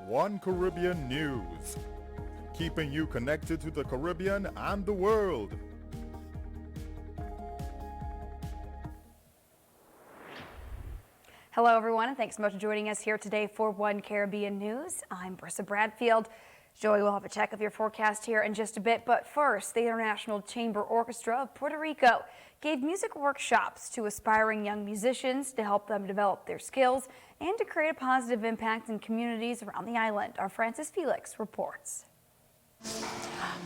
One Caribbean News, keeping you connected to the Caribbean and the world. Hello everyone, and thanks so much for joining us here today for One Caribbean News. I'm Brissa Bradfield. Joey will have a check of your forecast here in just a bit, but first, the International Chamber Orchestra of Puerto Rico gave music workshops to aspiring young musicians to help them develop their skills and to create a positive impact in communities around the island. Our Francis Felix reports.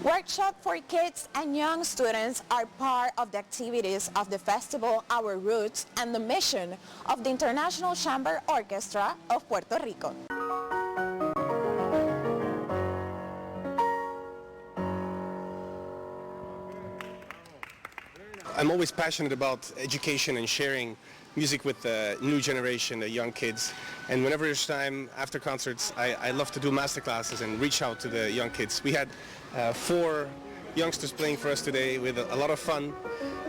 Workshops for kids and young students are part of the activities of the festival Our Roots and the mission of the International Chamber Orchestra of Puerto Rico. I'm always passionate about education and sharing music with the new generation, the young kids. And whenever there's time after concerts, I love to do master classes and reach out to the young kids. We had 4 youngsters playing for us today with a lot of fun.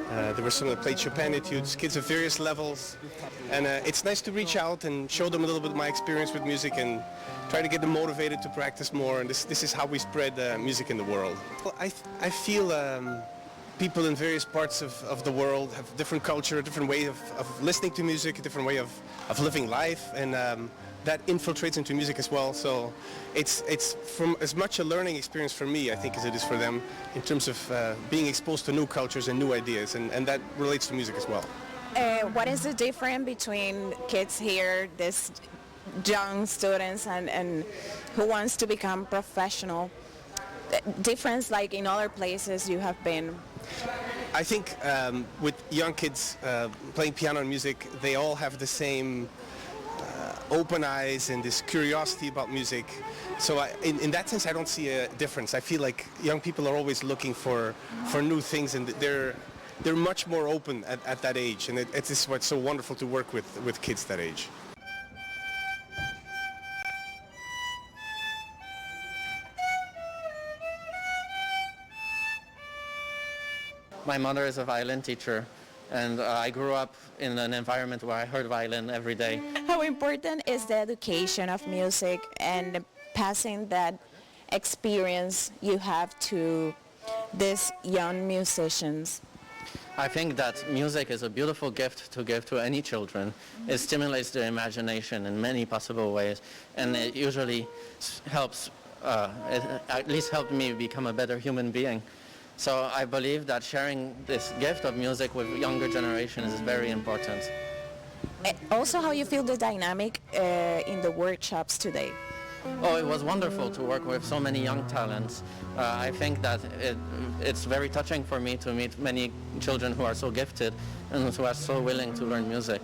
There were some that played Chopin etudes, kids of various levels. And it's nice to reach out and show them a little bit of my experience with music and try to get them motivated to practice more. And this is how we spread music in the world. Well, I feel people in various parts of the world have different culture, a different way of listening to music, a different way of living life, and that infiltrates into music as well. So it's from as much a learning experience for me, I think, as it is for them in terms of being exposed to new cultures and new ideas, and that relates to music as well. What is the difference between kids here, these young students, and who wants to become professional? Difference like in other places you have been? I think with young kids playing piano and music, they all have the same open eyes and this curiosity about music. So in that sense, I don't see a difference. I feel like young people are always looking for new things, and they're much more open at that age. And it's what's so wonderful to work with kids that age. My mother is a violin teacher, and I grew up in an environment where I heard violin every day. How important is the education of music and passing that experience you have to these young musicians? I think that music is a beautiful gift to give to any children. It stimulates their imagination in many possible ways, and it usually helps, it at least helped me become a better human being. So I believe that sharing this gift of music with younger generations is very important. Also, how you feel the dynamic in the workshops today? Oh, it was wonderful to work with so many young talents. I think that it's very touching for me to meet many children who are so gifted and who are so willing to learn music.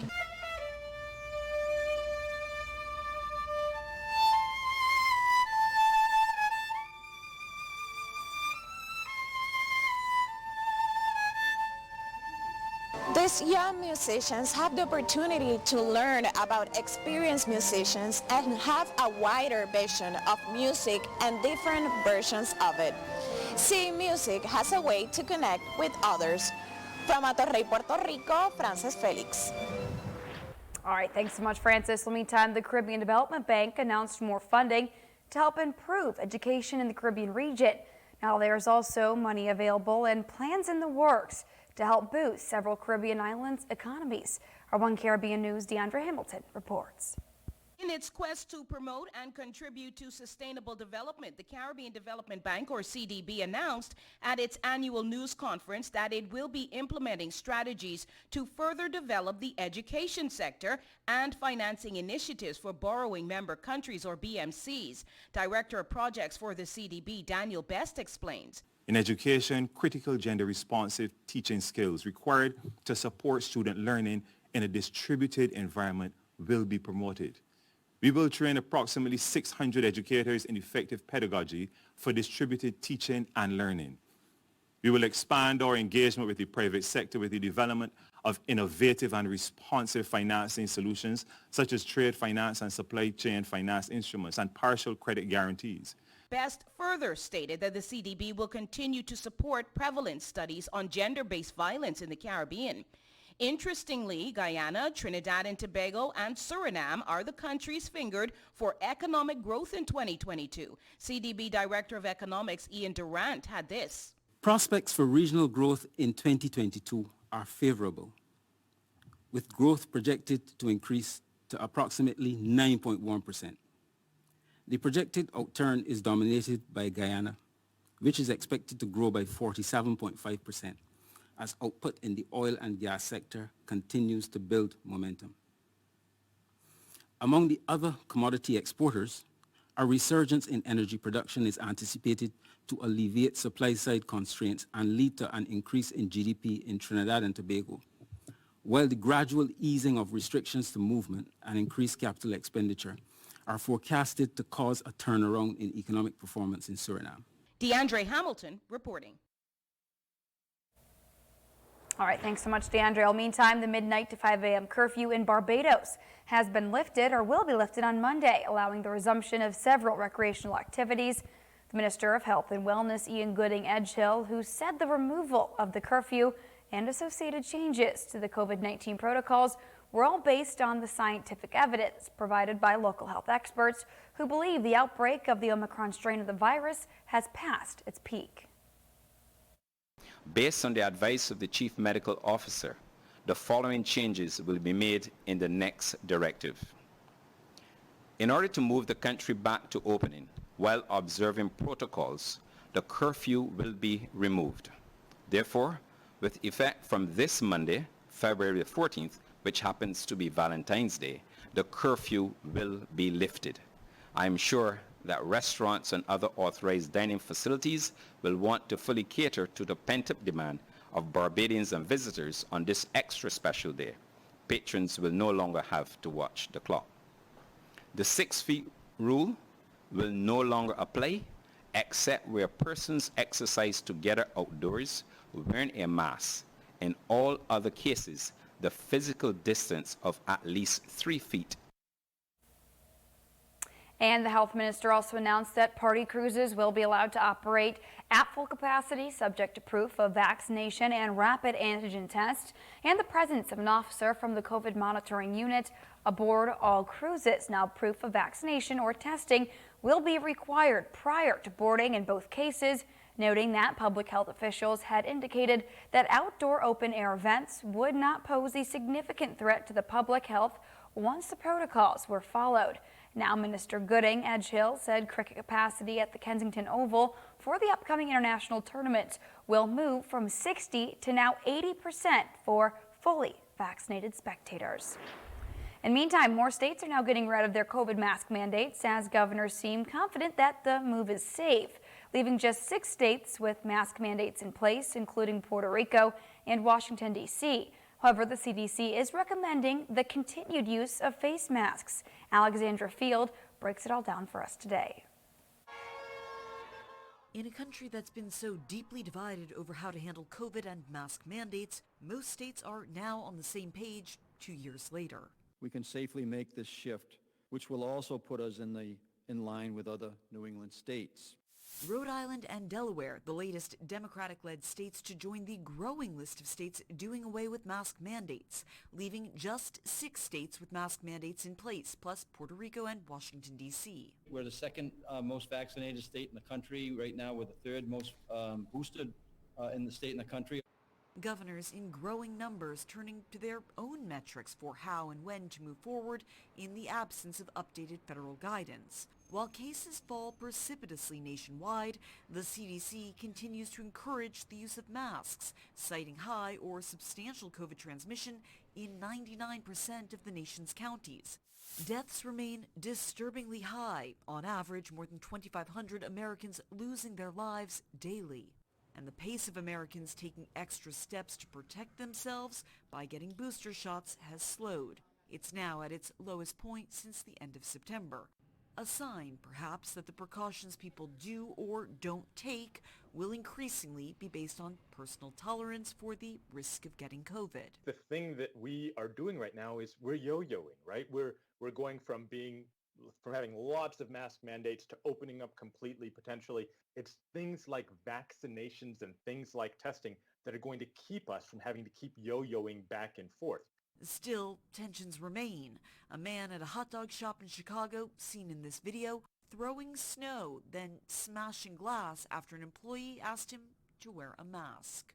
These young musicians have the opportunity to learn about experienced musicians and have a wider vision of music and different versions of it. See music has a way to connect with others. From Atorrey, Puerto Rico, Francis Felix. All right, thanks so much, Francis. In the meantime, the Caribbean Development Bank announced more funding to help improve education in the Caribbean region. Now, there's also money available and plans in the works to help boost several Caribbean islands' economies. Our One Caribbean News' Deandra Hamilton reports. In its quest to promote and contribute to sustainable development, the Caribbean Development Bank, or CDB, announced at its annual news conference that it will be implementing strategies to further develop the education sector and financing initiatives for borrowing member countries, or BMCs. Director of Projects for the CDB, Daniel Best, explains. In education, critical gender-responsive teaching skills required to support student learning in a distributed environment will be promoted. We will train approximately 600 educators in effective pedagogy for distributed teaching and learning. We will expand our engagement with the private sector with the development of innovative and responsive financing solutions such as trade finance and supply chain finance instruments and partial credit guarantees. Best further stated that the CDB will continue to support prevalence studies on gender-based violence in the Caribbean. Interestingly, Guyana, Trinidad and Tobago, and Suriname are the countries fingered for economic growth in 2022. CDB Director of Economics Ian Durant had this. Prospects for regional growth in 2022 are favorable, with growth projected to increase to approximately 9.1%. The projected outturn is dominated by Guyana, which is expected to grow by 47.5% as output in the oil and gas sector continues to build momentum. Among the other commodity exporters, a resurgence in energy production is anticipated to alleviate supply-side constraints and lead to an increase in GDP in Trinidad and Tobago, while the gradual easing of restrictions to movement and increased capital expenditure are forecasted to cause a turnaround in economic performance in Suriname. DeAndre Hamilton reporting. All right, thanks so much, DeAndre. Well, meantime, the midnight to 5 a.m. curfew in Barbados has been lifted or will be lifted on Monday, allowing the resumption of several recreational activities. The Minister of Health and Wellness, Ian Gooding Edgehill, who said the removal of the curfew and associated changes to the COVID-19 protocols were all based on the scientific evidence provided by local health experts who believe the outbreak of the Omicron strain of the virus has passed its peak. Based on the advice of the Chief Medical Officer, the following changes will be made in the next directive. In order to move the country back to opening while observing protocols, the curfew will be removed. Therefore, with effect from this Monday, February 14th, which happens to be Valentine's Day, the curfew will be lifted. I am sure that restaurants and other authorized dining facilities will want to fully cater to the pent-up demand of Barbadians and visitors on this extra special day. Patrons will no longer have to watch the clock. The 6 feet rule will no longer apply except where persons exercise together outdoors wearing a mask. In all other cases, the physical distance of at least 3 feet. And the health minister also announced that party cruises will be allowed to operate at full capacity, subject to proof of vaccination and rapid antigen test, and the presence of an officer from the COVID monitoring unit aboard all cruises. Now, proof of vaccination or testing will be required prior to boarding in both cases, noting that public health officials had indicated that outdoor open-air events would not pose a significant threat to the public health once the protocols were followed. Now, Minister Gooding Edgehill said cricket capacity at the Kensington Oval for the upcoming international tournament will move from 60 to now 80% for fully vaccinated spectators. In the meantime, more states are now getting rid of their COVID mask mandates as governors seem confident that the move is safe, leaving just 6 states with mask mandates in place, including Puerto Rico and Washington, D.C. However, the CDC is recommending the continued use of face masks. Alexandra Field breaks it all down for us today. In a country that's been so deeply divided over how to handle COVID and mask mandates, most states are now on the same page 2 years later. We can safely make this shift, which will also put us in line with other New England states. Rhode Island and Delaware, the latest Democratic-led states to join the growing list of states doing away with mask mandates, leaving just 6 states with mask mandates in place, plus Puerto Rico and Washington, D.C. We're the second most vaccinated state in the country. Right now, we're the third most boosted in the state in the country. Governors in growing numbers turning to their own metrics for how and when to move forward in the absence of updated federal guidance. While cases fall precipitously nationwide, the CDC continues to encourage the use of masks, citing high or substantial COVID transmission in 99% of the nation's counties. Deaths remain disturbingly high, on average more than 2,500 Americans losing their lives daily. And the pace of Americans taking extra steps to protect themselves by getting booster shots has slowed. It's now at its lowest point since the end of September. A sign, perhaps, that the precautions people do or don't take will increasingly be based on personal tolerance for the risk of getting COVID. The thing that we are doing right now is we're yo-yoing, right? We're going from being from having lots of mask mandates to opening up completely potentially. It's things like vaccinations and things like testing that are going to keep us from having to keep yo-yoing back and forth. Still, tensions remain. A man at a hot dog shop in Chicago, seen in this video, throwing snow, then smashing glass after an employee asked him to wear a mask.